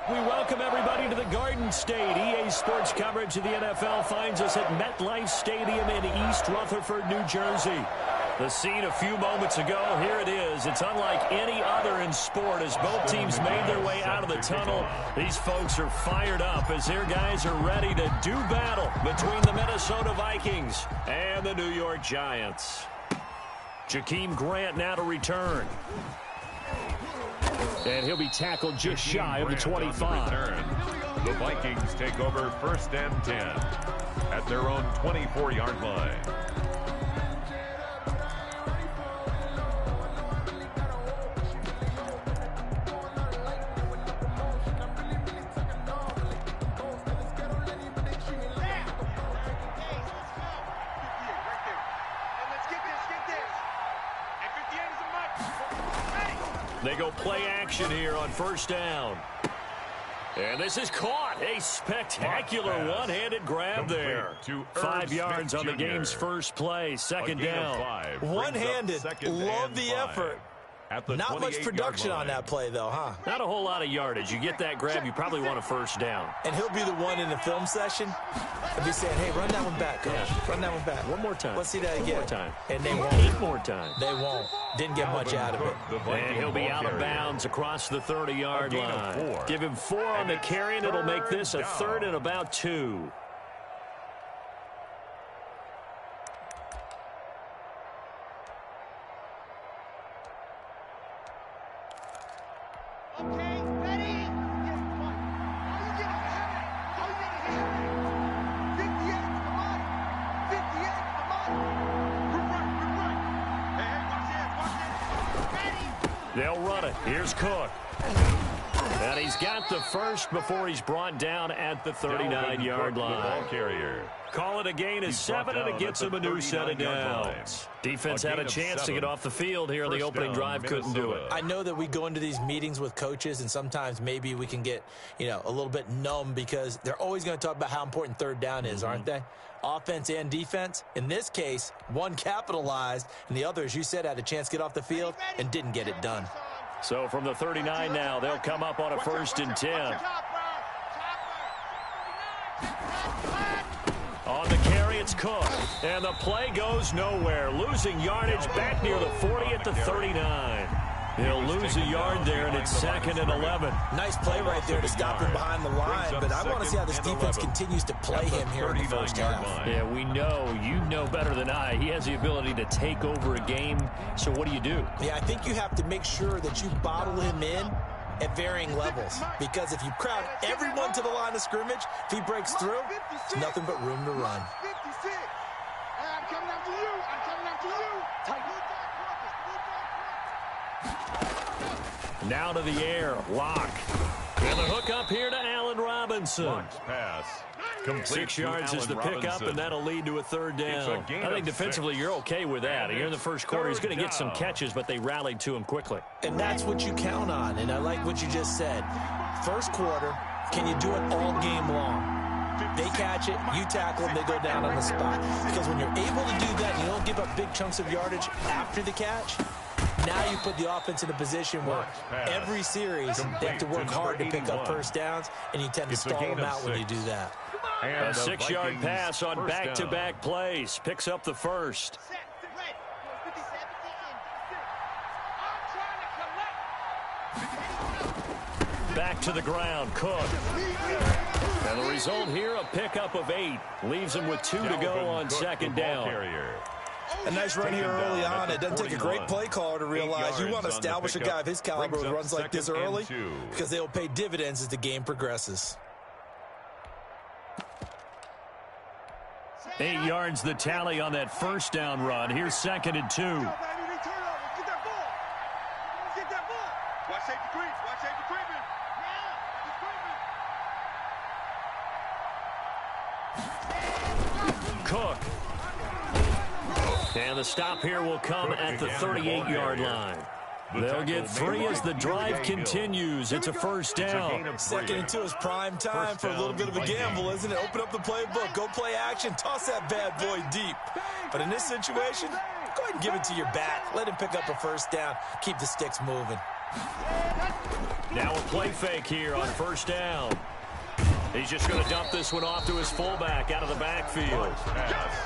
We welcome everybody to the Garden State. EA Sports coverage of the NFL finds us at MetLife Stadium in East Rutherford, New Jersey. The scene a few moments ago, here it is. It's unlike any other in sport as both teams made their way out of the tunnel. These folks are fired up as their guys are ready to do battle between the Minnesota Vikings and the New York Giants. Jakeem Grant now to return. And he'll be tackled just shy of the 25. The Vikings take over 1st and 10 at their own 24-yard line. They go play action here on 1st down. And this is caught. A spectacular one-handed grab there. 5 yards on the game's first play. 2nd down. One-handed. Love the effort. Not much production on that play, though, huh? Not a whole lot of yardage. You get that grab, you probably want a 1st down. And he'll be the one in the film session. He'll be saying, hey, run that one back, coach. Yeah. Run that one back. One more time. Let's see that again. One more time. And they won't. 8 more times. They won't. Didn't get much out of it. And he'll be out of bounds across the 30-yard line. Give him 4 on the carry, and it'll make this a 3rd and about 2. Okay, ready? They'll run it. Here's Cook. And he's got the first before he's brought down at the 39-yard line. Call it a gain of 7, and it gets him a new set of downs. Defense had a chance to get off the field here on the opening drive, couldn't do it. I know that we go into these meetings with coaches, and sometimes maybe we can get, a little bit numb because they're always going to talk about how important 3rd down is, aren't they? Offense and defense. In this case, one capitalized, and the other, as you said, had a chance to get off the field and didn't get it done. So from the 39 now, they'll come up on a 1st and 10. On the carry, it's Cook. And the play goes nowhere. Losing yardage back near the 40 at the 39. He'll lose a yard there, and it's 2nd and 11. Nice play right there to stop him behind the line, but I want to see how this defense continues to play him here in the 1st half. Yeah, we know. You know better than I. He has the ability to take over a game, so what do you do? Yeah, I think you have to make sure that you bottle him in at varying levels, because if you crowd everyone to the line of scrimmage, if he breaks through, there's nothing but room to run. I'm coming after you. I'm coming after you. Now to the air. Lock. And the hook up here to Allen Robinson. Pass. 6 yards is the pickup, and that'll lead to a 3rd down. I think defensively you're okay with that. Here in the first quarter, he's going to get some catches, but they rallied to him quickly. And that's what you count on, and I like what you just said. First quarter, can you do it all game long? They catch it, you tackle them, they go down on the spot. Because when you're able to do that, and you don't give up big chunks of yardage after the catch, now you put the offense in a position where every series they have to work hard to pick up 1st downs, and you tend to stall them out when you do that. A 6-yard pass on back-to-back plays. Picks up the 1st. Back to the ground, Cook. And the result here, a pickup of 8. Leaves him with 2 to go on 2nd down. A nice run here early on. It doesn't take a great play caller to realize you want to establish a guy of his caliber with runs like this early, because they will pay dividends as the game progresses. 8 yards the tally on that 1st down run. Here's 2nd and 2. Cook. And the stop here will come at the 38-yard line. They'll get 3 as the drive continues. It's a 1st down. 2nd and 2 is prime time for a little bit of a gamble, isn't it? Open up the playbook, go play action, toss that bad boy deep. But in this situation, go ahead and give it to your back. Let him pick up a 1st down. Keep the sticks moving. Now a play fake here on first down. He's just going to dump this one off to his fullback out of the backfield.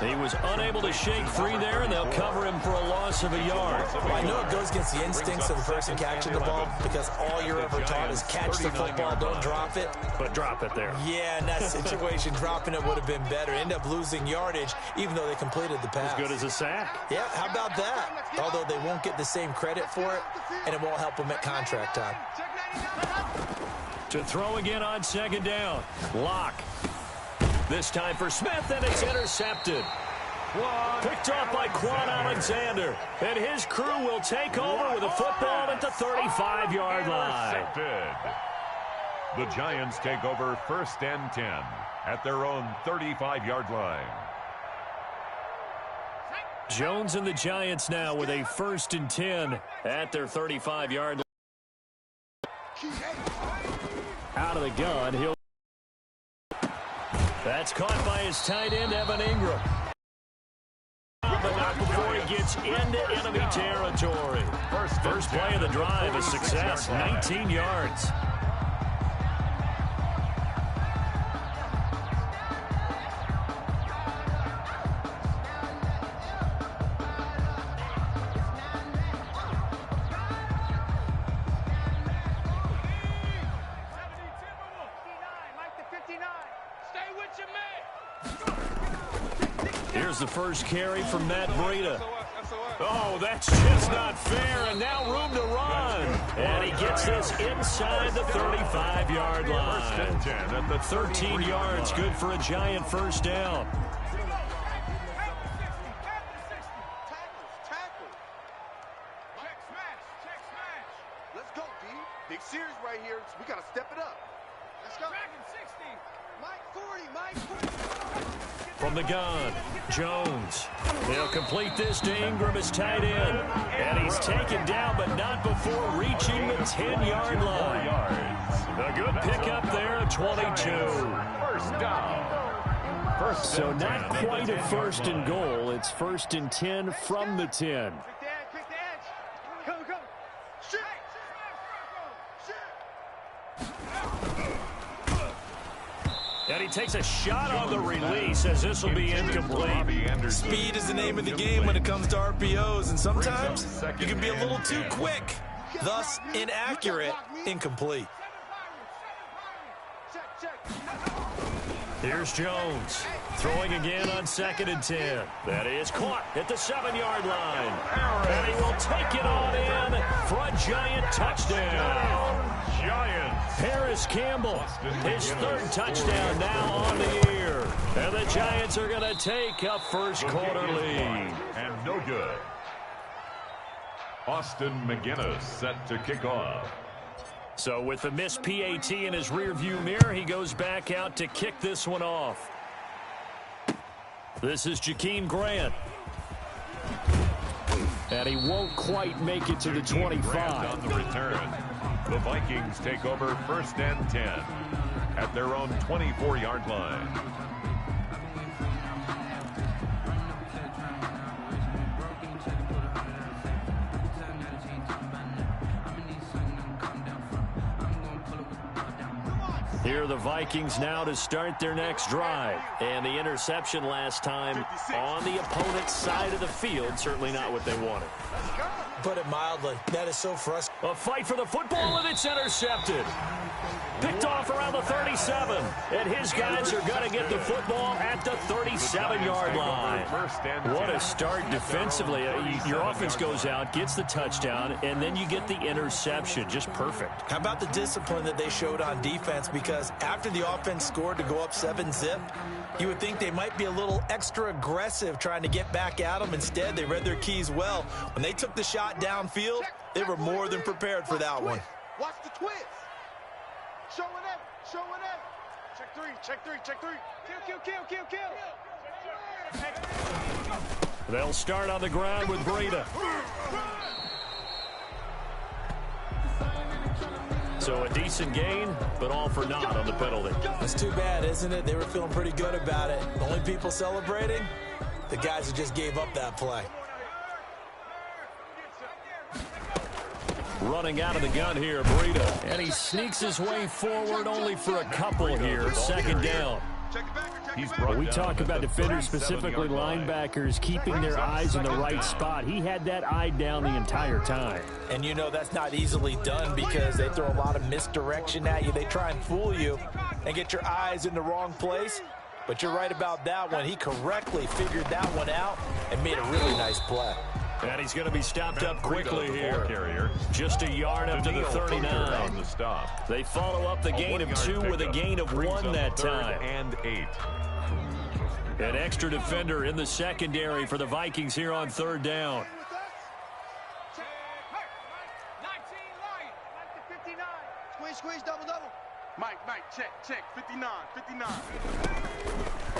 He was unable to shake free there, and they'll cover him for a loss of a yard. Well, I know it goes against the instincts of the person catching the ball because all you're ever taught is catch the football, don't drop it. But drop it there. Yeah, in that situation, dropping it would have been better. End up losing yardage, even though they completed the pass. As good as a sack. Yeah, how about that? Although they won't get the same credit for it, and it won't help them at contract time. To throw again on second down. Lock. This time for Smith, and it's intercepted. Picked off by Quan Alexander. And his crew will take over with a football at the 35-yard line. The Giants take over first and 10 at their own 35-yard line. Jones and the Giants now with a first and 10 at their 35-yard line. Out of the gun, that's caught by his tight end, Evan Ingram. But not before he gets into enemy territory. First play of the drive, a success, 19 yards. Here's the first carry from Matt Breida. Oh, that's just not fair, and now room to run. And he gets this inside the 35-yard line. 13 yards, good for a Giant first down. Let's go, D. Big series right here. We got to step it up. Let's go. 60. Mike 40. From the gun, Jones. They'll complete this to Ingram as tight end. And he's taken down, but not before reaching the 10-yard line. A good pickup there at 22. First down. So not quite a first and goal. It's first and 10 from the 10. And he takes a shot on the release as this will be incomplete. Speed is the name of the game when it comes to RPOs, and sometimes you can be a little too quick. Thus, inaccurate, incomplete. Here's Jones. Throwing again on second and 10. That is caught at the 7-yard line. And he will take it on in for a Giant touchdown. Harris Campbell, his third touchdown now on the year. And the Giants are going to take a first quarter lead. And no good. Austin McGinnis set to kick off. So with the missed PAT in his rearview mirror, he goes back out to kick this one off. This is Jakeem Grant. And he won't quite make it to the 25. On the return. The Vikings take over first and 10 at their own 24-yard line. Here are the Vikings now to start their next drive. And the interception last time on the opponent's side of the field, certainly not what they wanted. Put it mildly, that is so frustrating. A fight for the football, and it's intercepted. Picked off around the 37. And his guys are going to get the football at the 37-yard line. What a start defensively. Your offense goes out, gets the touchdown, and then you get the interception. Just perfect. How about the discipline that they showed on defense? Because after the offense scored to go up 7-zip, you would think they might be a little extra aggressive trying to get back at them. Instead, they read their keys well. When they took the shot downfield, they were more than prepared for that one. Watch the twist. Showing up. Check three. Kill. They'll start on the ground with Breida. So a decent gain, but all for naught on the penalty. That's too bad, isn't it? They were feeling pretty good about it. The only people celebrating, the guys who just gave up that play. Running out of the gun here, Breida. And he sneaks his way forward only for a couple here. Second down. We talk about defenders, specifically linebackers, keeping their eyes in the right spot. He had that eye down the entire time. And you know that's not easily done because they throw a lot of misdirection at you. They try and fool you and get your eyes in the wrong place. But you're right about that one. He correctly figured that one out and made a really nice play. And he's going to be stopped up quickly here. Just a yard up to the 39. They follow up the gain of 2 with a gain of 1 that time. And 8. An extra defender in the secondary for the Vikings here on third down. Squeeze, double. Mike, check, 59.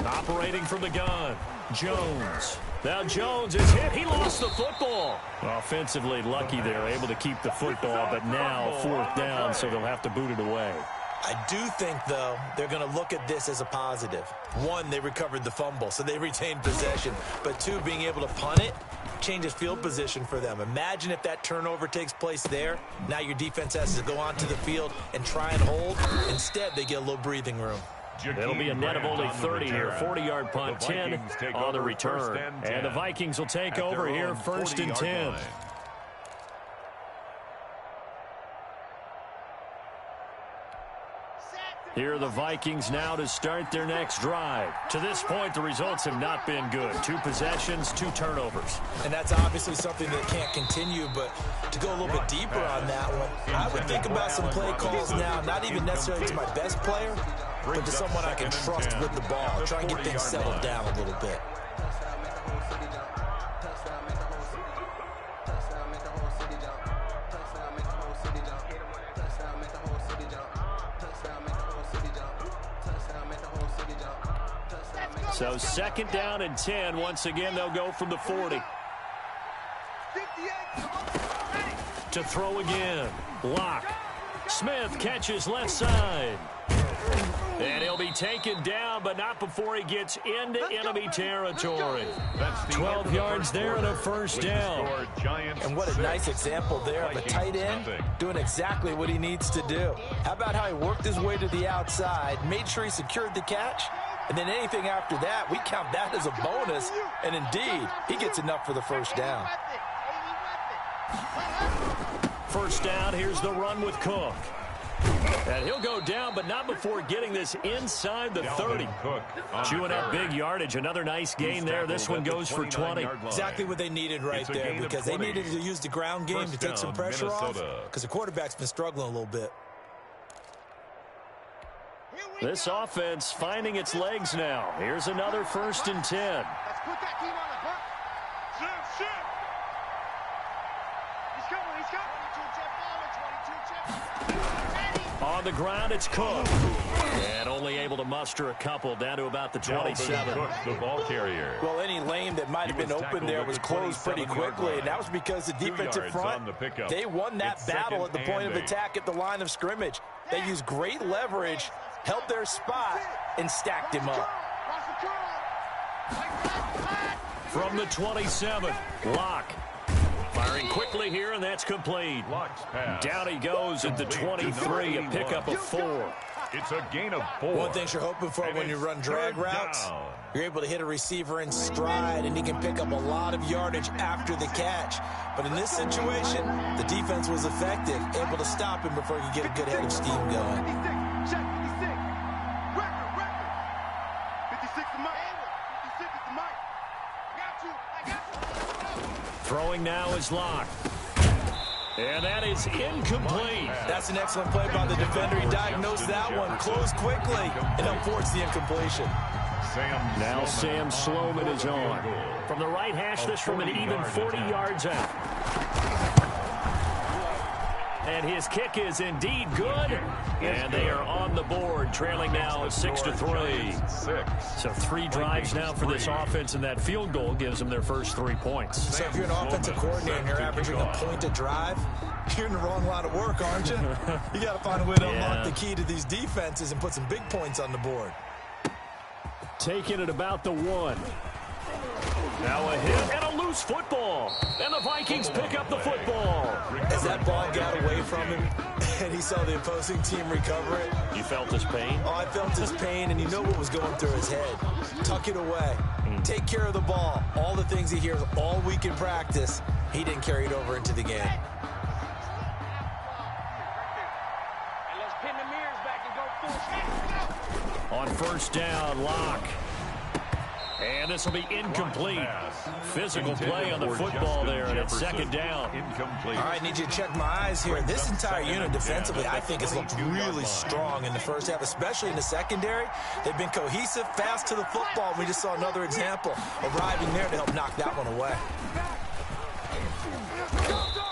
Operating from the gun, Jones. Now Jones is hit. He lost the football. Offensively lucky they're able to keep the football, but now fourth down, so they'll have to boot it away. I do think, though, they're going to look at this as a positive. 1, they recovered the fumble, so they retained possession. But 2, being able to punt it changes field position for them. Imagine if that turnover takes place there. Now your defense has to go onto the field and try and hold. Instead, they get a little breathing room. It'll be a net of only 30 here. 40-yard punt, 10 on the return. And the Vikings will take over here, first and 10. Here are the Vikings now to start their next drive. To this point, the results have not been good. 2 possessions, 2 turnovers. And that's obviously something that can't continue, but to go a little bit deeper on that one, I would think about some play calls now, not even necessarily to my best player, but to someone I can trust with the ball. Try and get things settled down a little bit. So second down and 10. Once again, they'll go from the 40. To throw again. Lock. Smith catches left side. And he'll be taken down, but not before he gets into enemy territory. 12 yards there and a first down. And what a nice example there of a tight end doing exactly what he needs to do. How about how he worked his way to the outside, made sure he secured the catch, and then anything after that, we count that as a bonus. And indeed, he gets enough for the first down. First down, here's the run with Cook. And he'll go down, but not before getting this inside the 30. Chewing up big yardage. Another nice gain there. This one goes for 20. Exactly what they needed right there, because they needed to use the ground game to take some pressure off, because the quarterback's been struggling a little bit. This offense finding its legs now. Here's another first and 10. Let's put that team on the hook. Shit. He's coming. On the ground, it's Cook. And only able to muster a couple down to about the 27. Cook, the ball carrier. Well, any lane that might have been open there was closed pretty quickly, and that was because the defensive front, they won that battle at the point of attack at the line of scrimmage. They used great leverage, held their spot, and stacked him up. From the 27, Lock. Firing quickly here, and that's complete. Down he goes at the 23, a pickup of 4. It's a gain of 4. One thing you're hoping for when you run drag routes, you're able to hit a receiver in stride, and he can pick up a lot of yardage after the catch. But in this situation, the defense was effective, able to stop him before he could get a good head of steam going. 56 to Mike. 56 to Mike. I got you. Throwing now is Lock. And that is incomplete. That's an excellent play by the defender. He diagnosed that one, closed quickly, and unforced the incompletion. Now Sam Sloman is on. From the right hash, this from an even 40 yards out. And his kick is indeed good. And they are on the board, trailing now 6-3. So 3 drives now for this offense, and that field goal gives them their first 3 points. So if you're an offensive coordinator and you're averaging a point a drive, you're in the wrong line of work, aren't you? You got to find a way to unlock the key to these defenses and put some big points on the board. Taking it about the 1. Now a hit and a loose football. And the Vikings pick up the football. As that ball got away from him and he saw the opposing team recover it. You felt his pain? Oh, I felt his pain, and you know what was going through his head. Tuck it away. Take care of the ball. All the things he hears all week in practice, he didn't carry it over into the game. And let's pin the mirrors back and go full. On first down, Locke. And this will be incomplete. Physical play on the football there, and it's second down. Incomplete. All right, need you to check my eyes here. This entire unit defensively, I think, has looked really strong in the first half, especially in the secondary. They've been cohesive, fast to the football. We just saw another example arriving there to help knock that one away.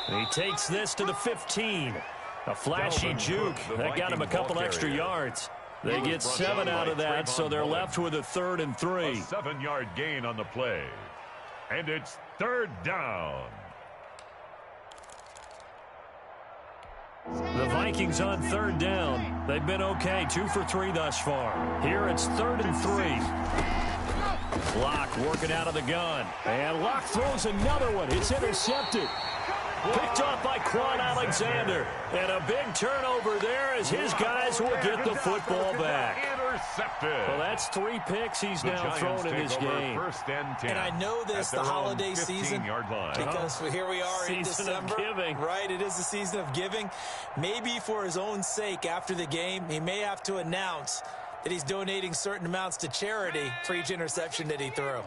And he takes this to the 15. A flashy juke. That got him a couple extra yards. They get 7 out of that, so they're left with a 3rd and 3. A 7-yard gain on the play. And it's 3rd down. The Vikings on 3rd down. They've been okay, 2 for 3 thus far. Here it's 3rd and 3. Locke working out of the gun. And Locke throws another one. It's intercepted. Picked off by Quan Alexander. And a big turnover there as his guys will get the football back. Intercepted. Well, that's 3 picks he's now thrown in this game. First and 10. And I know this, the holiday season, line. because here we are in December. Season of giving. Right, it is the season of giving. Maybe for his own sake after the game, he may have to announce that he's donating certain amounts to charity for each interception that he threw.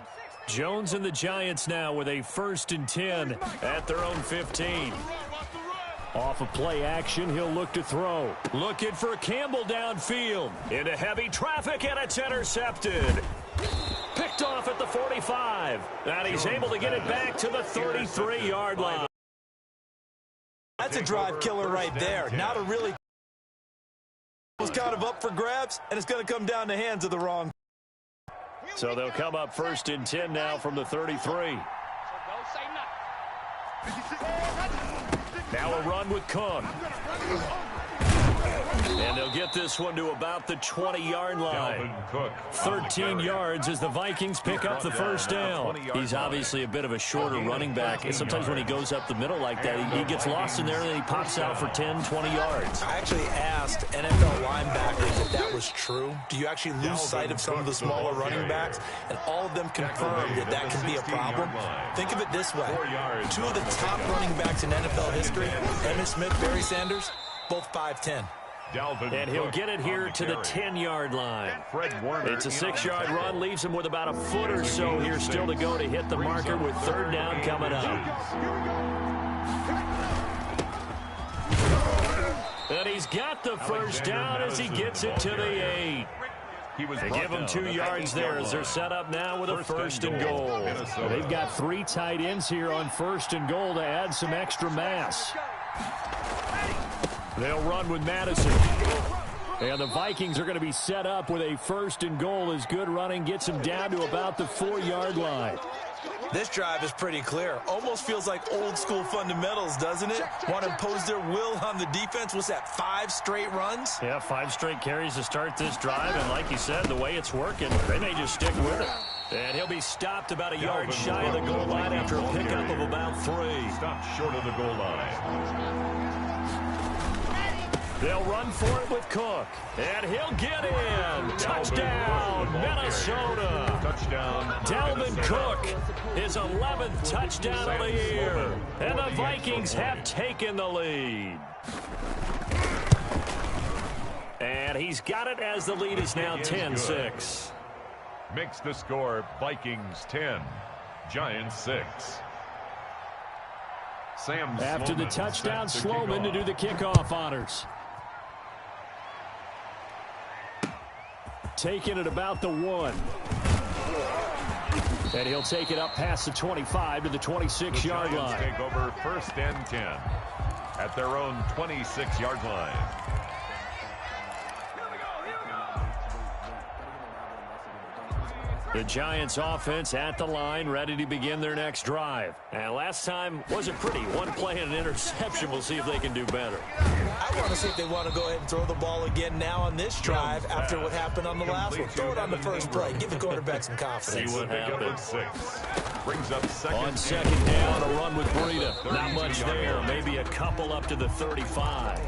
Jones and the Giants now with a 1st and 10 at their own 15. Off of play action, he'll look to throw. Looking for Campbell downfield. Into heavy traffic, and it's intercepted. Picked off at the 45. And he's able to get it back to the 33-yard line. That's a drive killer right there. Not a really was kind of up for grabs, and it's going to come down the hands of the wrong. So they'll come up 1st and 10 now from the 33. Now a run with Cook. And they'll get this one to about the 20-yard line. 13 yards as the Vikings pick up the first down. He's obviously a bit of a shorter running back. And sometimes when he goes up the middle like that, he gets lost in there and then he pops out for 10, 20 yards. I actually asked NFL linebackers if that was true. Do you actually lose sight of some of the smaller running backs? And all of them confirmed that that can be a problem. Think of it this way. 2 of the top running backs in NFL history, Emmitt Smith, Barry Sanders, both 5'10". And he'll get it here to the 10-yard line. It's a 6-yard run, leaves him with about a foot or so here still to go to hit the marker with 3rd down coming up. And he's got the first down as he gets it to the 8. They give him 2 yards there as they're set up now with a 1st and goal. They've got 3 tight ends here on 1st and goal to add some extra mass. They'll run with Madison. And the Vikings are going to be set up with a 1st and goal as good running gets them down to about the 4-yard line. This drive is pretty clear. Almost feels like old school fundamentals, doesn't it? Want to impose their will on the defense. What's that, 5 straight runs? Yeah, 5 straight carries to start this drive. And like you said, the way it's working, they may just stick with it. And he'll be stopped about a yard shy of the goal line after a pickup of about 3. Stopped short of the goal line. They'll run for it with Cook. And he'll get in. Touchdown, Minnesota. Touchdown. Dalvin Cook, his 11th touchdown of the year. And the Vikings have taken the lead. And he's got it as the lead is now 10-6. Makes the score Vikings 10, Giants 6. After the touchdown, Sloman to do the kickoff honors. Taking it about the 1. And he'll take it up past the 25 to the 26-yard line. Take over 1st and 10 at their own 26-yard line. The Giants offense at the line, ready to begin their next drive. And last time wasn't pretty. One play and an interception. We'll see if they can do better. I want to see if they want to go ahead and throw the ball again now on this drive after what happened on the last one. Throw it on the first play. Give the quarterback some confidence. See what happens. Brings up On second down, a run with Breida. Not much there. Maybe a couple up to the 35.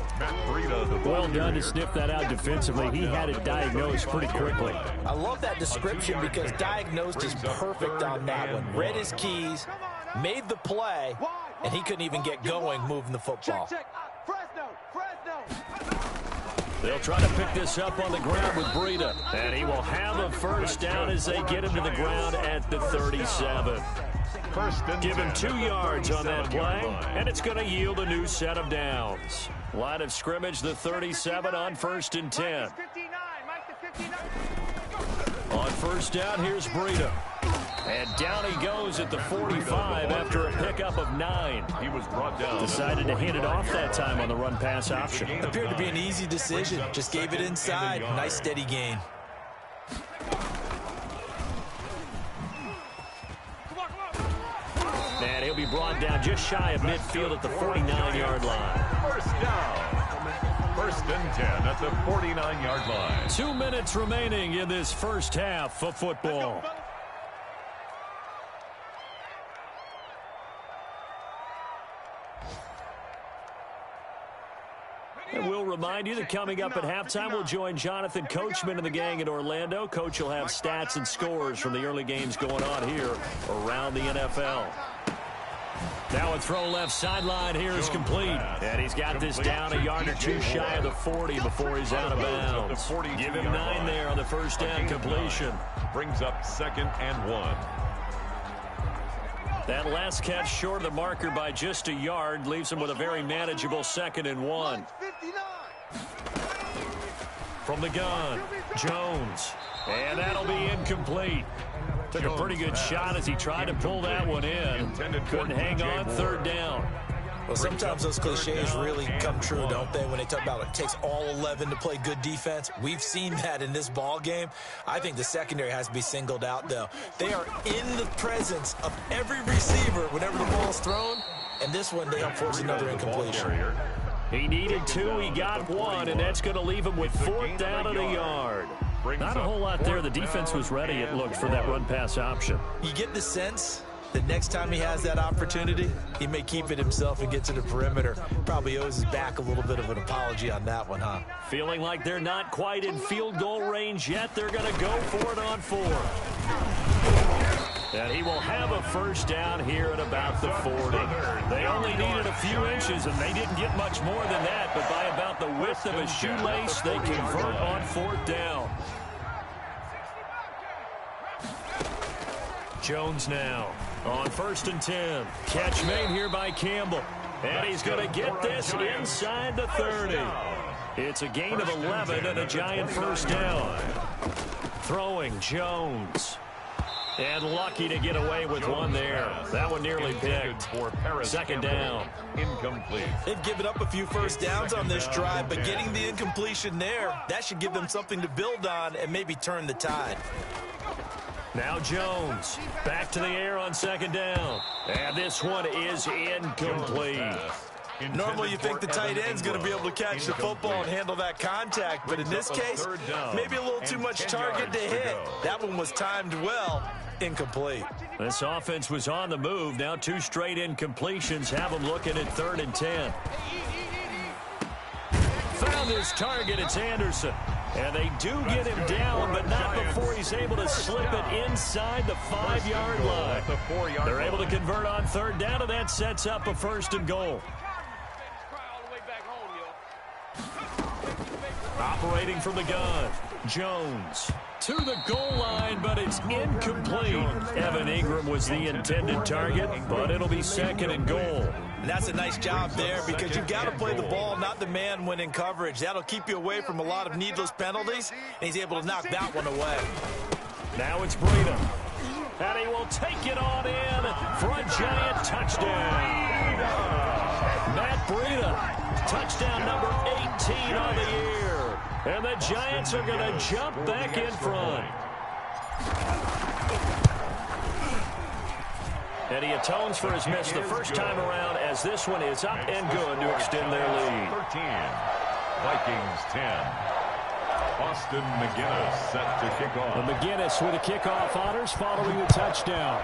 Well done to sniff that out defensively. He had it diagnosed pretty quickly. I love that description because diagnosed is perfect on that one. Read his keys, made the play, and he couldn't even get going moving the football. They'll try to pick this up on the ground with Breida. And he will have a first down as they get him to the ground at the 37. Give him 2 yards on that play, and it's going to yield a new set of downs. Line of scrimmage, the 37 on 1st and 10. On first down, here's Breida. And down he goes at the 45 after a pickup of 9. He was brought down. Decided to hand it off that time on the run-pass option. Appeared to be an easy decision. Just gave it inside. Nice steady gain. And he'll be brought down just shy of midfield at the 49-yard line. First down. 1st and 10 at the 49-yard line. 2 minutes remaining in this first half of football. And we'll remind you that coming up at halftime, we'll join Jonathan Coachman and the gang in Orlando. Coach will have stats and scores from the early games going on here around the NFL. Now a throw left sideline here is complete. And he's got this down a yard or 2 shy of the 40 before he's out of bounds. Give him 9 there on the first down completion. Brings up 2nd and 1. That last catch short of the marker by just a yard leaves him with a very manageable 2nd and 1. From the gun, Jones. And that'll be incomplete. Took a pretty good shot as he tried to pull that one in. Couldn't hang on, 3rd down. Well, sometimes those cliches really come true, don't they, when they talk about it takes all 11 to play good defense. We've seen that in this ball game. I think the secondary has to be singled out, though. They are in the presence of every receiver whenever the ball's thrown, and this one they help force another incompletion. He needed 2, he got 1, and that's going to leave him with 4th down and a yard. Not a whole lot there. The defense was ready, it looked, for that run-pass option. You get the sense that next time he has that opportunity, he may keep it himself and get to the perimeter. Probably owes his back a little bit of an apology on that one, huh? Feeling like they're not quite in field goal range yet. They're going to go for it on 4th. And he will have a first down here at about the 40. They only needed a few inches, and they didn't get much more than that. But by about the width of a shoelace, they convert on 4th down. Jones now on 1st and 10. Catch made here by Campbell. And he's going to get this inside the 30. It's a gain of 11 and a Giant first down. Throwing Jones. And lucky to get away with one there. That one nearly picked. 2nd down. Incomplete. They've given up a few first downs on this drive, but getting the incompletion there, that should give them something to build on and maybe turn the tide. Now Jones back to the air on 2nd down. And this one is incomplete. Normally you think the tight end's going to be able to catch the football and handle that contact, but in this case, maybe a little too much target to hit. That one was timed well. Incomplete. This offense was on the move. Now 2 straight incompletions have them looking at 3rd and 10. Found his target. It's Anderson. And they do get him down, but not before he's able to slip it inside the 5-yard line. They're able to convert on 3rd down, and that sets up a 1st and goal. Operating from the gun, Jones to the goal line, but it's incomplete. Evan Ingram was the intended target, but it'll be 2nd and goal. And that's a nice job there because you've got to play the ball, not the man when in coverage. That'll keep you away from a lot of needless penalties, and he's able to knock that one away. Now it's Breida. And he will take it on in for a Giant touchdown. Matt Breida, touchdown number 18 on the year. And the Giants are going to jump back in front. And he atones for his miss the first time around as this one is up and good to extend their lead. 13, Vikings 10. Austin McGinnis set to kick off. And McGinnis with a kickoff honors following the touchdown.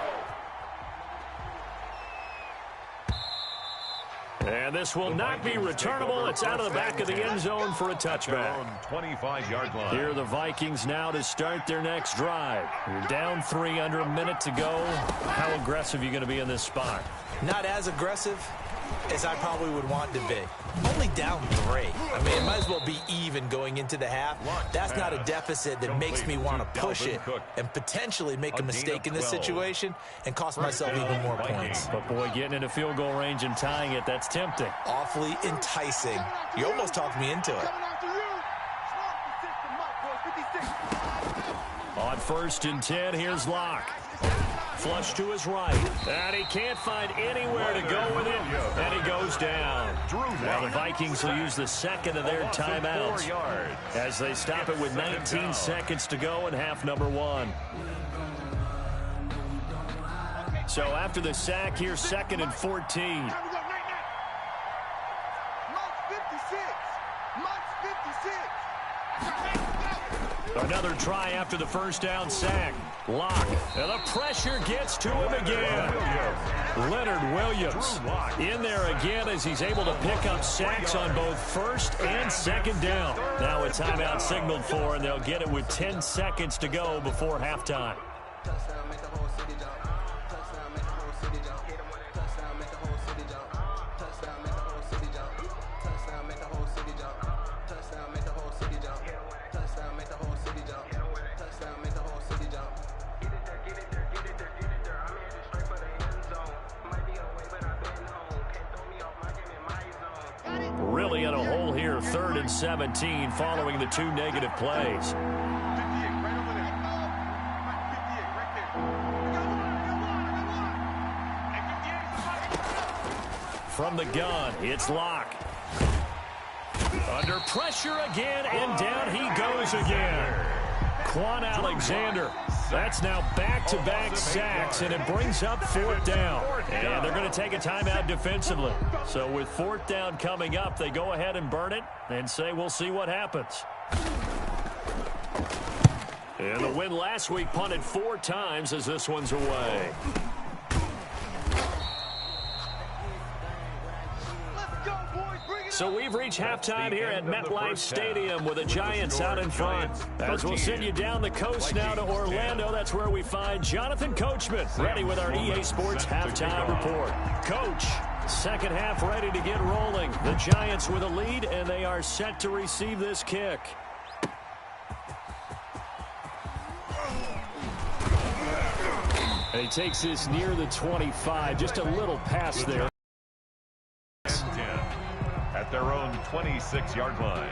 And this will not be returnable. It's out of the back of the end zone for a touchback. 25-yard line. Here are the Vikings now to start their next drive. You're down 3 under a minute to go. How aggressive are you going to be in this spot? Not as aggressive as I probably would want to be. Only down 3. I mean, it might as well be even going into the half. That's not a deficit that makes me want to push it and potentially make a mistake in this situation and cost myself even more points. But, boy, getting into field goal range and tying it, that's tempting. Awfully enticing. You almost talked me into it. On 1st and 10, here's Locke. Flush to his right. And he can't find anywhere to go with it. And he goes down. Now the Vikings will use the second of their timeouts as they stop it with 19 seconds to go in half number 1. So after the sack, here's 2nd and 14. Another try after the first down sack. Locke. And the pressure gets to him again. Leonard Williams in there again as he's able to pick up sacks on both 1st and 2nd down. Now a timeout signaled for, and they'll get it with 10 seconds to go before halftime. Really in a hole here, 3rd and 17 following the 2 negative plays. From the gun, it's Locke. Under pressure again, and down he goes again. Quan Alexander. That's now back-to-back sacks, and it brings up 4th down. And they're going to take a timeout defensively. So with 4th down coming up, they go ahead and burn it and say we'll see what happens. And the win last week punted 4 times as this one's away. So we've reached halftime here at MetLife Stadium with the Giants out in front. As we'll send you down the coast now to Orlando, that's where we find Jonathan Coachman ready with our EA Sports Halftime Report. Coach, second half ready to get rolling. The Giants with a lead, and they are set to receive this kick. And he takes this near the 25, just a little pass there. At their own 26-yard line.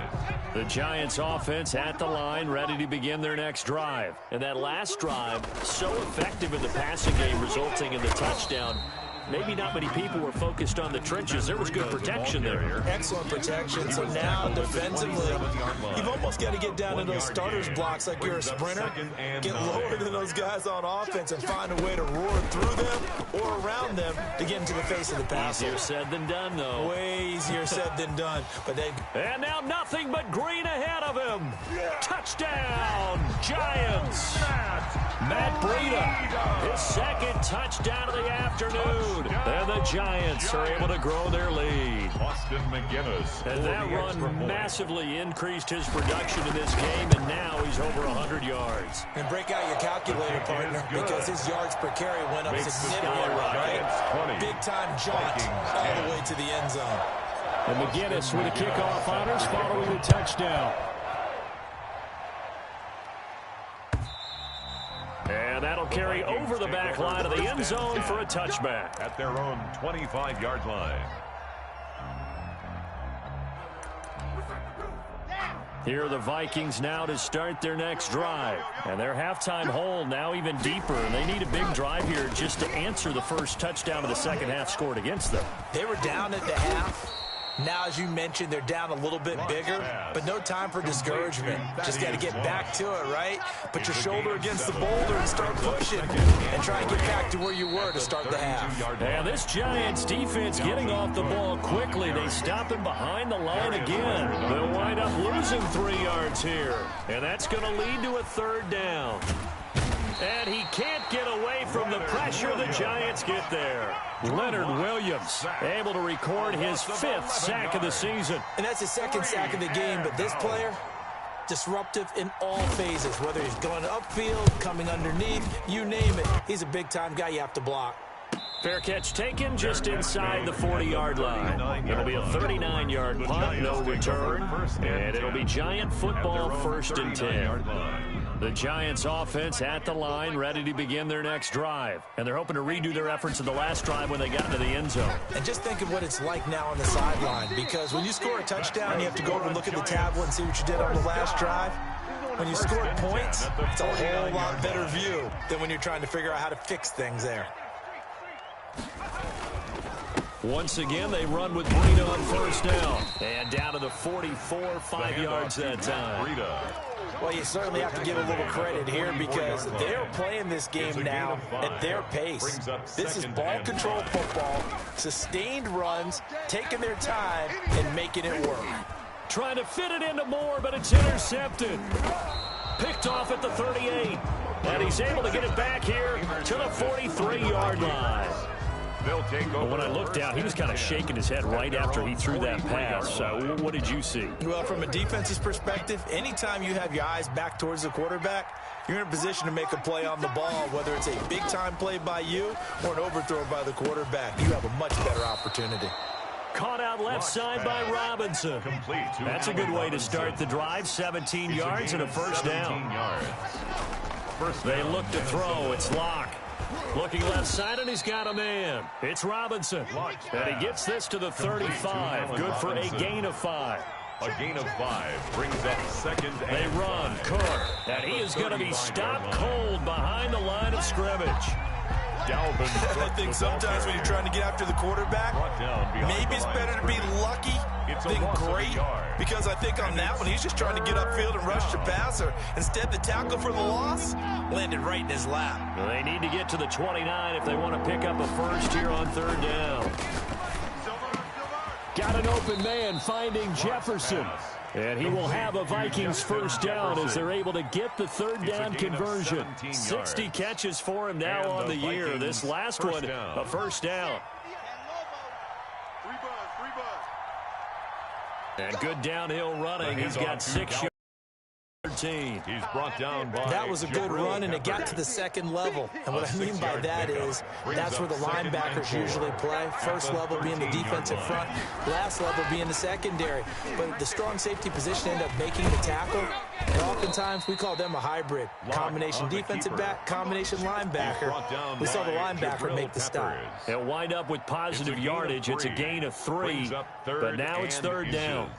The Giants offense at the line, ready to begin their next drive. And that last drive, so effective in the passing game, resulting in the touchdown. Maybe not many people were focused on the trenches. There was good protection there. Excellent protection. So now defensively, you've almost got to get down to those starters blocks like you're a sprinter. Get lower than those guys on offense and find a way to roar through them or around them to get into the face of the passer. Easier said than done, though. Way easier said than done. And now nothing but green ahead of him. Touchdown, Giants. Matt Breida, his 2nd touchdown of the afternoon. And the Giants are able to grow their lead. Austin McGinnis. And that run massively increased his production in this game, and now he's over 100 yards. And break out your calculator, partner, because his yards per carry went up significantly, right? Big-time jaunt all the way to the end zone. And McGinnis with a kickoff honors following the touchdown. And that'll carry over the back line of the end zone for a touchback. At their own 25-yard line. Here are the Vikings now to start their next drive. And their halftime hole now even deeper. And they need a big drive here just to answer the first touchdown of the second half scored against them. They were down at the half. Now, as you mentioned, they're down a little bit bigger, but no time for discouragement. Just got to get back to it, right? Put your shoulder against the boulder and start pushing and try and get back to where you were to start the half. And this Giants defense getting off the ball quickly. They stop him behind the line again. They'll wind up losing 3 yards here, and that's going to lead to a 3rd down. And he can't get away from the pressure the Giants get there. Leonard Williams able to record his 5th sack of the season. And that's his 2nd sack of the game, but this player, disruptive in all phases, whether he's going upfield, coming underneath, you name it. He's a big-time guy you have to block. Fair catch taken just inside the 40-yard line. It'll be a 39-yard punt, no return, and it'll be Giant football 1st and 10. The Giants offense at the line, ready to begin their next drive. And they're hoping to redo their efforts in the last drive when they got into the end zone. And just think of what it's like now on the sideline, because when you score a touchdown, you have to go over and look at the tablet and see what you did on the last drive. When you scored points, it's a whole lot better view than when you're trying to figure out how to fix things there. Once again, they run with Breida on 1st down. And down to the 44, 5 yards that time. Well, you certainly have to give a little credit here because they're playing this game now at their pace. This is ball control football, sustained runs, taking their time, and making it work. Trying to fit it into Moore, but it's intercepted. Picked off at the 38. And he's able to get it back here to the 43-yard line. But when I looked down, he was kind of shaking his head right after he threw that pass. So what did you see? Well, from a defense's perspective, anytime you have your eyes back towards the quarterback, you're in a position to make a play on the ball, whether it's a big-time play by you or an overthrow by the quarterback. You have a much better opportunity. Caught out left side by Robinson. That's a good way to start the drive. 17 yards and a 1st down. They look to throw. It's Locke. Looking left side, and he's got a man. It's Robinson. And he gets this to the 35. Good for a gain of 5. A gain of 5 brings up 2nd and They run. Cook. And he is going to be stopped cold behind the line of scrimmage. I think sometimes when you're trying to get after the quarterback, maybe it's better to be lucky than great, because I think on that one, he's just trying to get upfield and rush the passer. Instead, the tackle for the loss landed right in his lap. They need to get to the 29 if they want to pick up a 1st here on 3rd down. Got an open man finding Jefferson. And he will have a Vikings 1st down as they're able to get the 3rd down conversion. 60 catches for him now on the year. This last one, a 1st down. And good downhill running. He's got 6 yards. He's brought down by that was a good run, and it got to the 2nd level. And what I mean by that is that's where the linebackers usually play. 1st level being the defensive front, last level being the secondary. But the strong safety position ended up making the tackle. And oftentimes we call them a hybrid. Combination defensive back, combination linebacker. We saw the linebacker make the stop. They'll wind up with positive yardage. It's a gain of 3, but now it's 3rd down.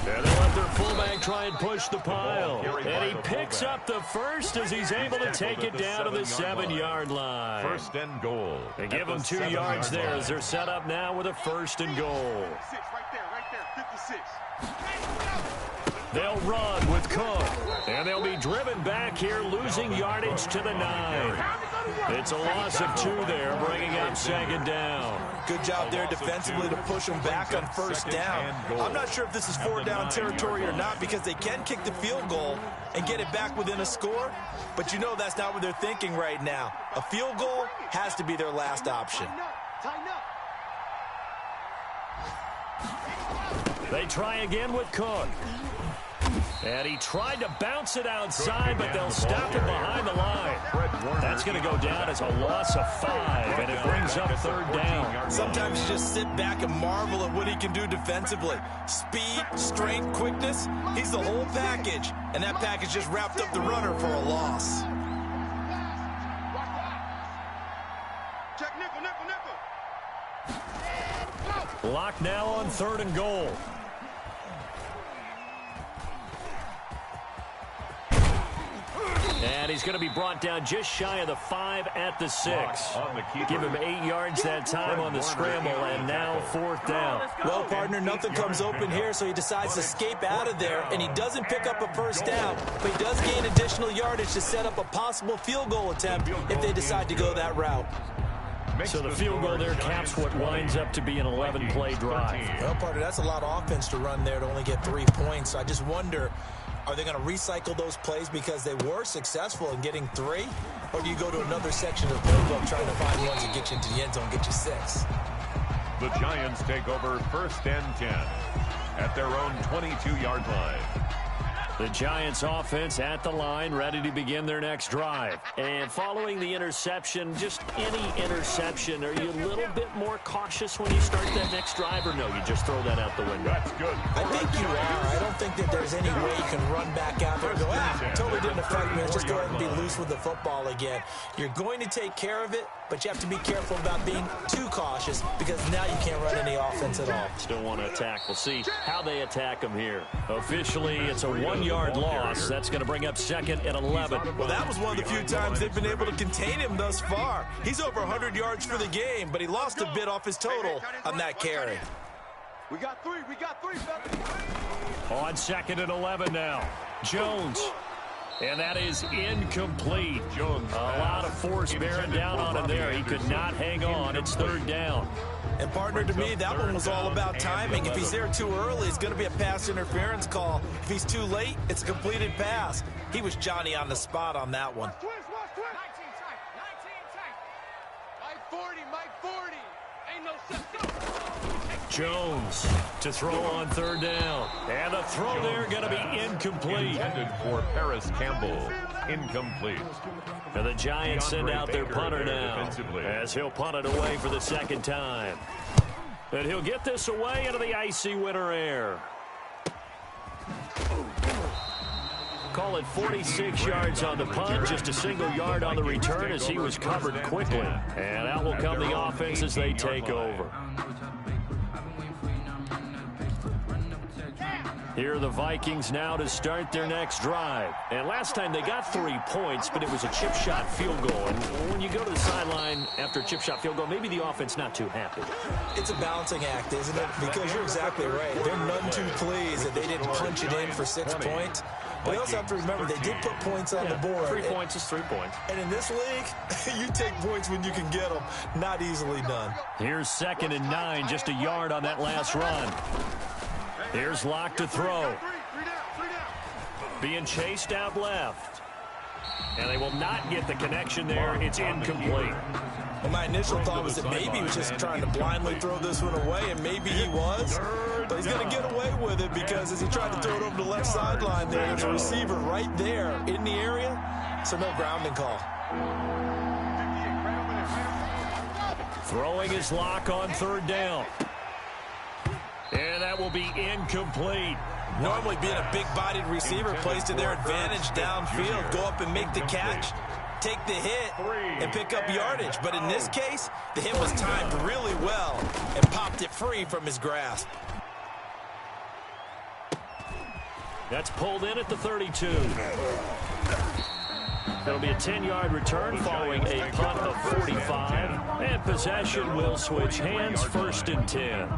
And they let their fullback try and push the pile. And he picks up the 1st as he's able to take it down to the 7-yard line. 1st and goal. They give him 2 yards there as they're set up now with a 1st and goal. Right there, 56. They'll run with Cook. And they'll be driven back here, losing yardage to the 9. It's a loss of 2 there, bringing up 2nd down. Good job there defensively to push them back on 1st down. I'm not sure if this is 4th down territory or not, because they can kick the field goal and get it back within a score. But you know that's not what they're thinking right now. A field goal has to be their last option. Tighten up. They try again with Cook. And he tried to bounce it outside, but they'll stop him behind the line. That's going to go down as a loss of 5, and it brings up 3rd down. Sometimes you just sit back and marvel at what he can do defensively. Speed, strength, quickness, he's the whole package. And that package just wrapped up the runner for a loss. Check nickel, nickel, nickel. Lock now on 3rd and goal. And And he's going to be brought down just shy of the 5 at the 6. Give him 8 yards that time on the scramble, and now 4th down. Well, partner, nothing comes open here, so he decides to escape out of there, and he doesn't pick up a first down, but he does gain additional yardage to set up a possible field goal attempt if they decide to go that route. So the field goal there caps what winds up to be an 11-play drive. Well, partner, that's a lot of offense to run there to only get 3 points. So I just wonder, are they going to recycle those plays because they were successful in getting 3? Or do you go to another section of the playbook trying to find ones that get you into the end zone, get you 6? The Giants take over 1st and 10 at their own 22-yard line. The Giants offense at the line, ready to begin their next drive. And following the interception, just any interception, are you a little bit more cautious when you start that next drive, or no, you just throw that out the window? That's good. I think you are. I don't think that there's any way you can run back out there and go, totally didn't affect me. Let's just go ahead and be loose with the football again. You're going to take care of it, but you have to be careful about being too cautious because now you can't run any offense at all. Still want to attack. We'll see how they attack them here. Officially, it's a 1-yard loss. That's going to bring up 2nd and 11. Well, that was one of the few times they've been able to contain him thus far. He's over 100 yards for the game, but he lost a bit off his total on that carry. We got 3, On 2nd and 11 now. Jones. And that is incomplete. Jones. A lot of force bearing down on him there. He could not hang on. It's 3rd down. And, partner, to me, that one was all about timing. If he's there too early, it's going to be a pass interference call. If he's too late, it's a completed pass. He was Johnny on the spot on that one. Jones to throw on 3rd down. And the throw there going to be incomplete. Intended for Paris Campbell. Incomplete. And the Giants send out their punter now as he'll punt it away for the 2nd time. And he'll get this away into the icy winter air. Call it 46 yards on the punt, just a single yard on the return as he was covered quickly. And out will come the offense as they take over. Here are the Vikings now to start their next drive. And last time they got 3 points, but it was a chip shot field goal. And when you go to the sideline after a chip shot field goal, maybe the offense not too happy. It's a balancing act, isn't it? Because you're exactly right. They're none too pleased that they didn't punch it in for 6 points. But you also have to remember they did put points on the board. 3 points is 3 points. And in this league, you take points when you can get them. Not easily done. Here's 2nd and 9, just a yard on that last run. Here's Locke to throw. Being chased out left. And they will not get the connection there. It's incomplete. Well, my initial thought was that maybe he was just trying to blindly throw this one away, and maybe he was. But he's going to get away with it because as he tried to throw it over the left sideline there, there's a receiver right there in the area, so no grounding call. Throwing his Locke on 3rd down. And that will be incomplete. Normally being a big-bodied receiver plays to their advantage downfield. Go up and make the catch, take the hit, and pick up yardage. But in this case, the hit was timed really well and popped it free from his grasp. That's pulled in at the 32. It'll be a 10-yard return following a punt of 45. And possession will switch hands, 1st and 10.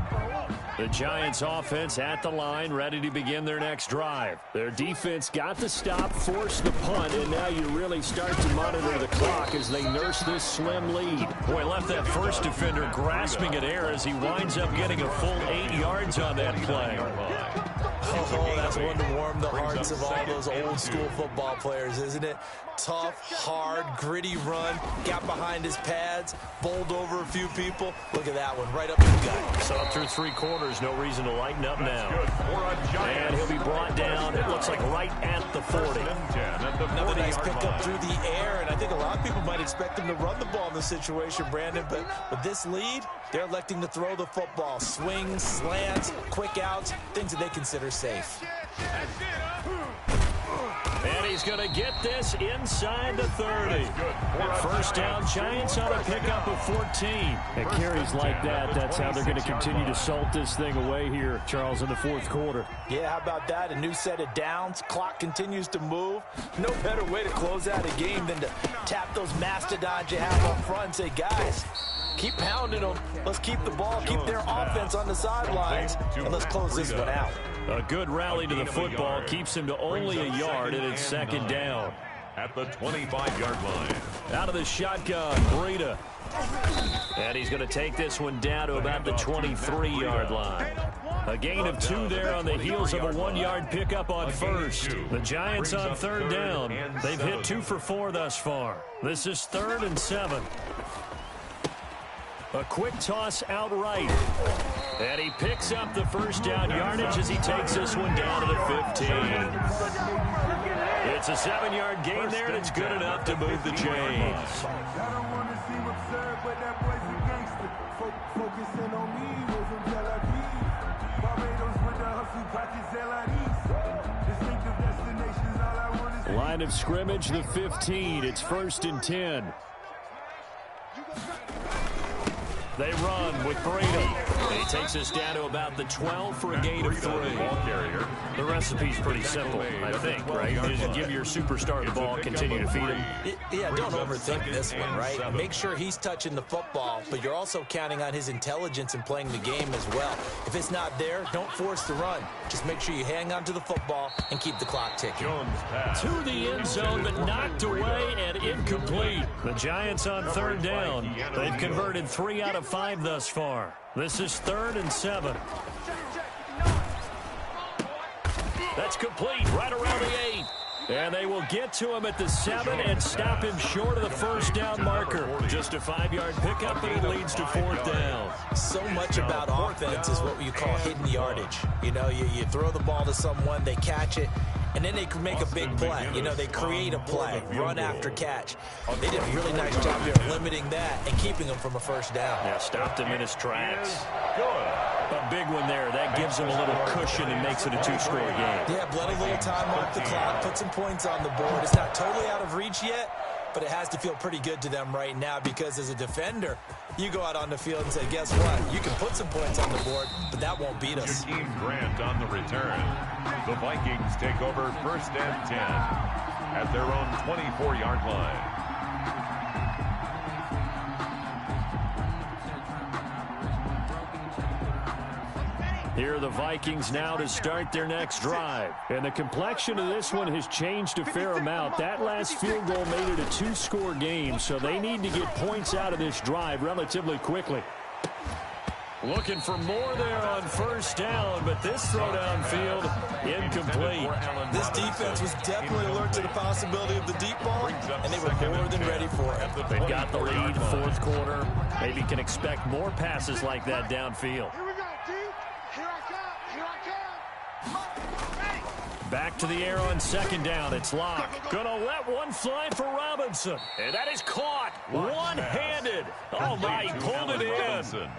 The Giants offense at the line, ready to begin their next drive. Their defense got the stop, forced the punt, and now you really start to monitor the clock as they nurse this slim lead. Boy, left that first defender grasping at air as he winds up getting a full 8 yards on that play. Oh, that's one to warm the hearts of all those old-school football players, isn't it? Tough, hard, gritty run, got behind his pads, bowled over a few people. Look at that one, right up the gut. So up through 3 quarters, no reason to lighten up now. And he'll be brought down, it looks like right at the 40. Another nice pickup through the air, and I think a lot of people might expect him to run the ball in this situation, Brandon, but with this lead, they're electing to throw the football. Swings, slants, quick outs, things that they consider safe. And he's going to get this inside the 30. First down, Giants on a pickup of 14. At carries like that, that's how they're going to continue to salt this thing away here, Charles, in the fourth quarter. Yeah, how about that? A new set of downs. Clock continues to move. No better way to close out a game than to tap those mastodons you have up front and say, guys, keep pounding them. Let's keep the ball, keep their offense on the sidelines, and let's close this one out. A good rally to the football keeps him to only a yard, and it's second down. At the 25-yard line. Out of the shotgun, Breida. And he's going to take this one down to about the 23-yard line. A gain of 2 there on the heels of a 1-yard pickup on first. The Giants on third down. They've hit 2 for 4 thus far. This is 3rd and 7. A quick toss out right. And he picks up the first down yardage as he takes this one down to the 15. It's a 7-yard gain there, and it's good enough to move the chains. Line of scrimmage, the 15. It's 1st and 10. They run with Brady. And he takes us down to about the 12 for a gain of 3. The recipe's pretty simple, I think, right? Just give your superstar the ball, continue to feed him. Yeah, don't overthink this one, right? Make sure he's touching the football, but you're also counting on his intelligence in playing the game as well. If it's not there, don't force the run. Just make sure you hang on to the football and keep the clock ticking. To the end zone, but knocked away and incomplete. The Giants on third down. They've converted 3 out of 5 thus far. This is 3rd and 7. That's complete right around the 8. And they will get to him at the 7 and stop him short of the first down marker. Just a 5-yard pickup, but it leads to 4th down. So much about offense is what you call hidden yardage. You know, you throw the ball to someone, they catch it, and then they can make a big play. You know, they create a play, run after catch. They did a really nice job here of limiting that and keeping him from a first down. Yeah, stopped him in his tracks. A big one there. That gives him a little cushion and makes it a 2-score game. Yeah, bled a little time off the clock, put some points on the board. It's not totally out of reach yet, but it has to feel pretty good to them right now because as a defender, you go out on the field and say, guess what? You can put some points on the board, but that won't beat us. Jakeem Grant on the return. The Vikings take over 1st and 10 at their own 24-yard line. Here are the Vikings now to start their next drive. And the complexion of this one has changed a fair amount. That last field goal made it a 2-score game, so they need to get points out of this drive relatively quickly. Looking for more there on first down, but this throw downfield incomplete. This defense was definitely alert to the possibility of the deep ball, and they were more than ready for it. They've got the lead, 4th quarter. Maybe can expect more passes like that downfield. Back to the air on 2nd down. It's Locke. Gonna let one fly for Robinson. And that is caught one-handed. Oh, my, he pulled it in.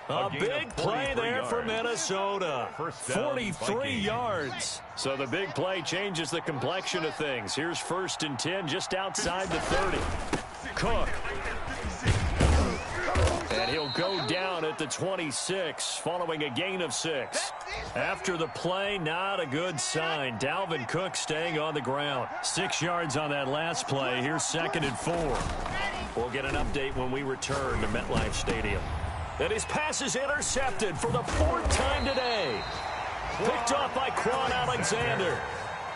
A big play there for Minnesota. 43 yards. So the big play changes the complexion of things. Here's 1st and 10 just outside the 30. Cook. And he'll go down at the 26 following a gain of 6. After the play, not a good sign. Dalvin Cook staying on the ground. 6 yards on that last play. Here's 2nd and 4. We'll get an update when we return to MetLife Stadium. And his pass is intercepted for the 4th time today. Picked off by Quan Alexander.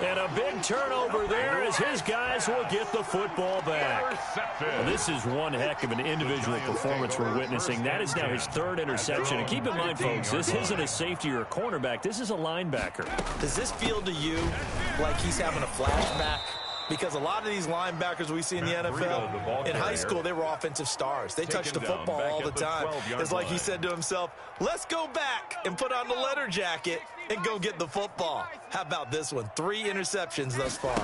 And a big turnover there as his guys will get the football back. Well, this is one heck of an individual performance we're witnessing. That is now his 3rd interception. And keep in mind, folks, this isn't a safety or a cornerback. This is a linebacker. Does this feel to you like he's having a flashback? Because a lot of these linebackers we see in the NFL, in high school, they were offensive stars. They touched the football all the time. It's like he said to himself, let's go back and put on the letter jacket and go get the football. How about this one? 3 interceptions thus far.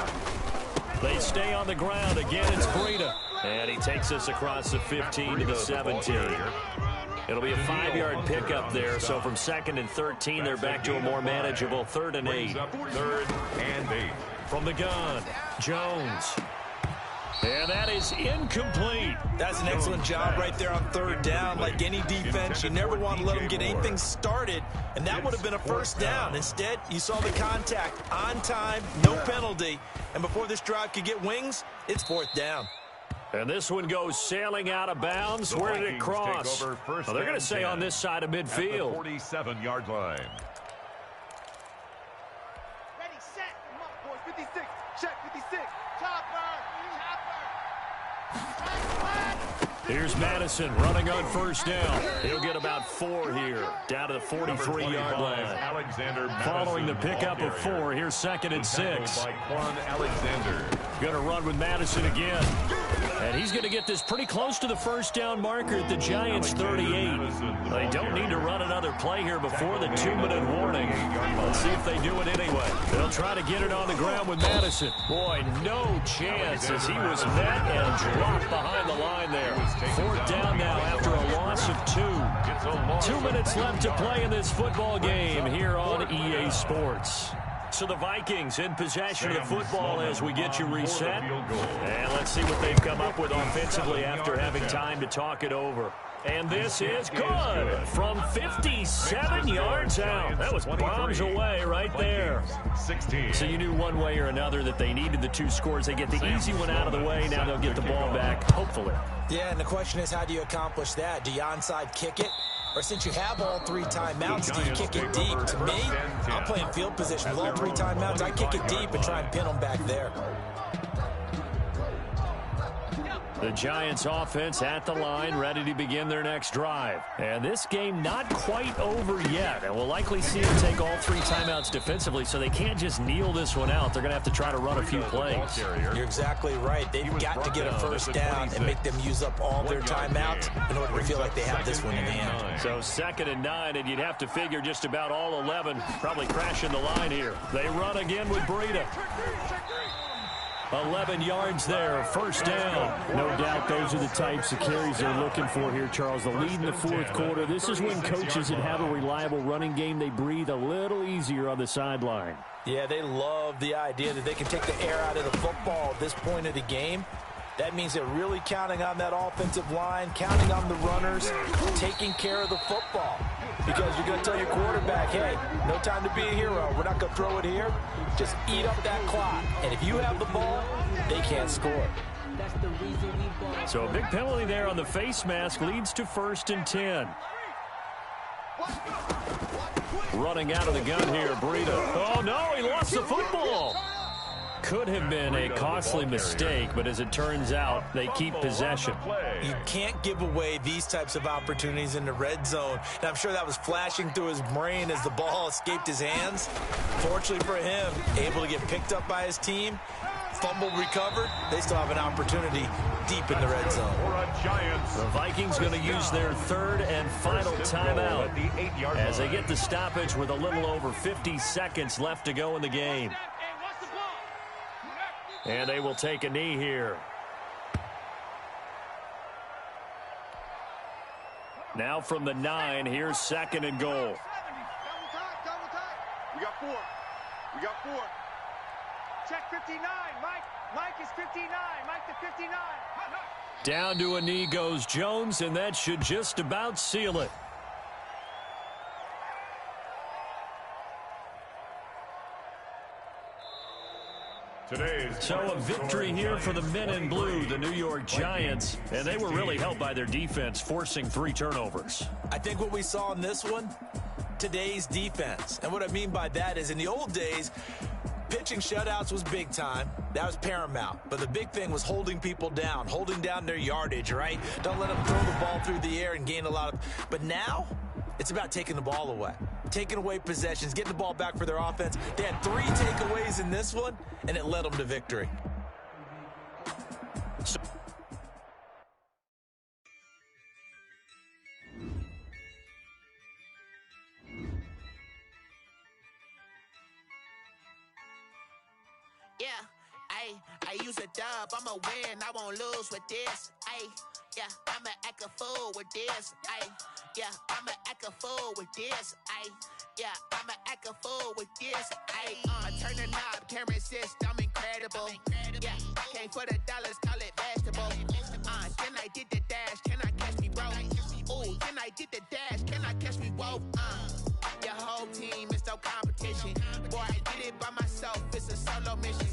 They stay on the ground. Again, it's Breida. And he takes us across the 15 to the 17. It'll be a 5-yard pickup there. So from 2nd and 13, they're back to a more manageable 3rd and 8. 3rd and 8. From the gun, Jones. And that is incomplete. That's an excellent job right there on third down. Like any defense, you never want to let them get anything started, and that would have been a first down. Instead, you saw the contact on time, no penalty, and before this drive could get wings, it's fourth down. And this one goes sailing out of bounds. Where did it cross? Well, they're going to say on this side of midfield. 47-yard line. Ready, set. Come on, boys. 56. Check 56. Chopper. Here's Madison running on first down. He'll get about 4 here, down to the 43-yard line. Following the pickup of 4, here's 2nd and 6. Going to run with Madison again. And he's going to get this pretty close to the first down marker at the Giants' 38. They don't need to run another play here before the 2-minute warning. Let's see if they do it anyway. They'll try to get it on the ground with Madison. Boy, no chance as he was met and dropped behind the line there. 4th down now after a loss of 2. 2 minutes left to play in this football game here on EA Sports. So the Vikings in possession of the football as we get you reset. And let's see what they've come up with offensively after having time to talk it over. And this is good from 57 yards out. That was bombs away right there. So you knew one way or another that they needed the 2 scores. They get the easy one out of the way. Now they'll get the ball back, hopefully. Yeah, and the question is, how do you accomplish that? Do you onside kick it? Or since you have all 3 timeouts, do you kick it deep? To me, I'm playing field position. With all 3 timeouts, I kick it deep and try and pin them back there. The Giants offense at the line, ready to begin their next drive. And this game not quite over yet. And we'll likely see them take all 3 timeouts defensively, so they can't just kneel this one out. They're going to have to try to run a few plays. You're exactly right. They've got to get a first down and make them use up all their timeouts in order to feel like they have this one in hand. So 2nd and 9, and you'd have to figure just about all 11 probably crashing the line here. They run again with Breida. 11 yards there, first down. No doubt those are the types of carries they're looking for here, Charles. The lead in the 4th quarter. This is when coaches that have a reliable running game, they breathe a little easier on the sideline. Yeah, they love the idea that they can take the air out of the football at this point of the game. That means they're really counting on that offensive line, counting on the runners, taking care of the football. Because you're going to tell your quarterback, hey, no time to be a hero. We're not going to throw it here. Just eat up that clock. And if you have the ball, they can't score. So a big penalty there on the face mask leads to 1st and 10. Running out of the gun here, Breida. Oh, no, he lost the football. Could have been a costly mistake, but as it turns out, they keep possession. You can't give away these types of opportunities in the red zone. And I'm sure that was flashing through his brain as the ball escaped his hands. Fortunately for him, able to get picked up by his team, fumble recovered. They still have an opportunity deep in the red zone. The Vikings going to use their 3rd and final timeout as they get the stoppage with a little over 50 seconds left to go in the game. And they will take a knee here. Now from the 9, here's 2nd and goal. We got 4. We got 4. Check 59. Mike is 59. Mike to 59. Down to a knee goes Jones, and that should just about seal it. So a victory here for the men in blue, the New York Giants, and they were really helped by their defense, forcing 3 turnovers. I think what we saw in this one, today's defense. And what I mean by that is in the old days, pitching shutouts was big time. That was paramount. But the big thing was holding people down, holding down their yardage, right? Don't let them throw the ball through the air and gain a lot of... But now, it's about taking the ball away. Taking away possessions, getting the ball back for their offense. They had 3 takeaways in this one, and it led them to victory. Yeah, Ayy, I use a dub, I'ma win, I won't lose with this. Ayy, yeah, I'ma act a fool with this. Ayy, yeah, I'ma act a fool with this. Ayy, yeah, I'ma act a fool with this. Ayy, turn the knob, camera assist, I'm incredible. Yeah, came for the dollars, call it vegetable. Then I did the dash, can I catch me, bro? Ooh, then I did the dash, can I catch me, whoa? Your whole team is no competition. Boy, I did it by myself, it's a solo mission.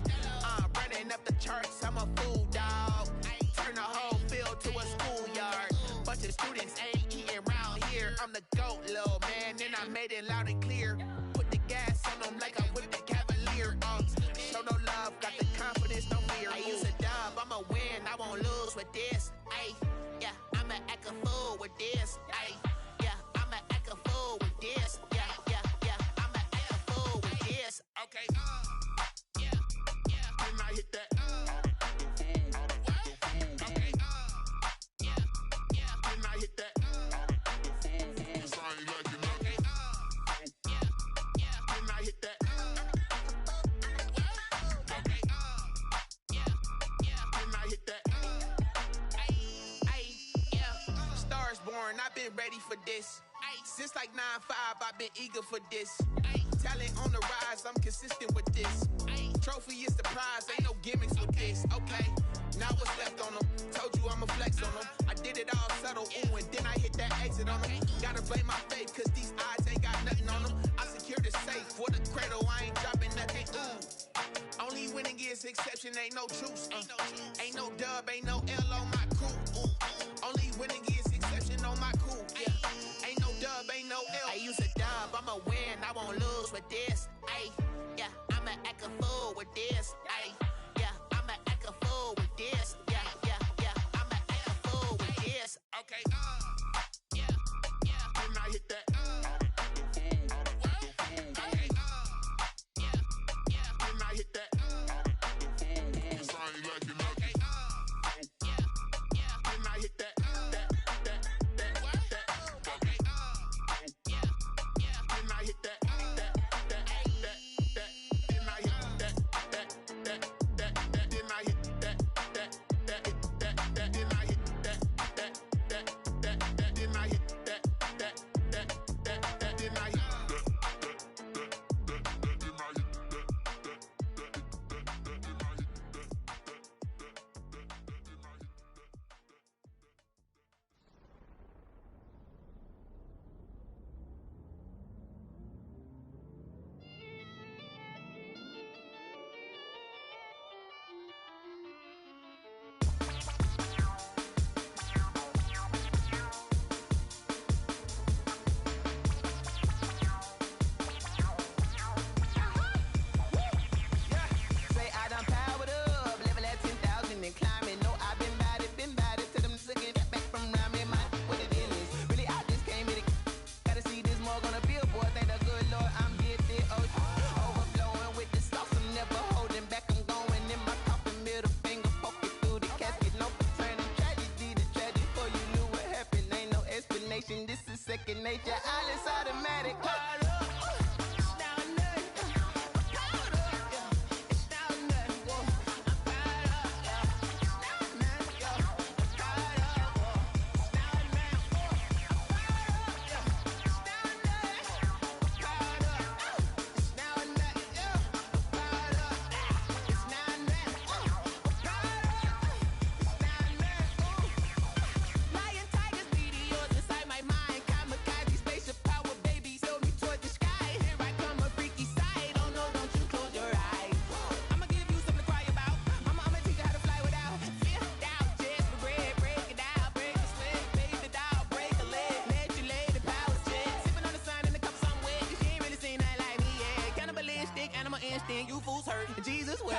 Running up the charts, I'm a fool, dog. Turn the whole field to a schoolyard. Bunch of students ain't eating round here. I'm the GOAT, little man, and I made it loud and clear. Put the gas on them like I whipped the Cavalier. Show no love, got the confidence, no fear. I use a dub, I'ma win, I won't lose with this. Ayy, yeah, I'ma act a fool with this. Ayy, yeah, I'ma act a fool with this. Yeah, yeah, yeah, I'ma act a fool with this. Okay, yeah, yeah, then I hit that. Okay, yeah, yeah, then I hit that. Cause I ain't like it nothing. Yeah, yeah, then I hit that. Okay, yeah, yeah, then I hit that. Ay, yeah, stars born, I've been ready for this. Since like 9-5, I've been eager for this. Talent on the rise, I'm consistent with this. Trophy is the prize, ain't no gimmicks with this. Okay, now what's left on them? Told you I'ma flex on them. I did it all subtle, ooh, and then I hit that exit on them. Gotta blame my faith, cause these odds ain't got nothing on them. I secured the safe for the cradle, I ain't dropping nothing, ooh. Only winning is exception, ain't no truce. Ain't no dub, ain't no L on my crew. Only winning is exception on my crew. Yeah. Ain't no dub, ain't no L. I use a dub, I'ma win, I won't lose with this. Ayy, yeah, I'ma act a fool with this. Ayy, yeah, I'ma act a fool with this. Yeah, yeah, yeah, I'ma act a fool with this. Okay, yeah, yeah, then I hit that. Okay, yeah, yeah, then I hit that. Cause I ain't like it nothing. Yeah, yeah, then I hit that. Second nature, all is automatic. You fools hurt. Jesus will.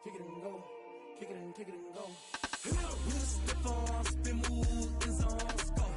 kick it and go, kick it and go. With a step on, spin move, in zone, score.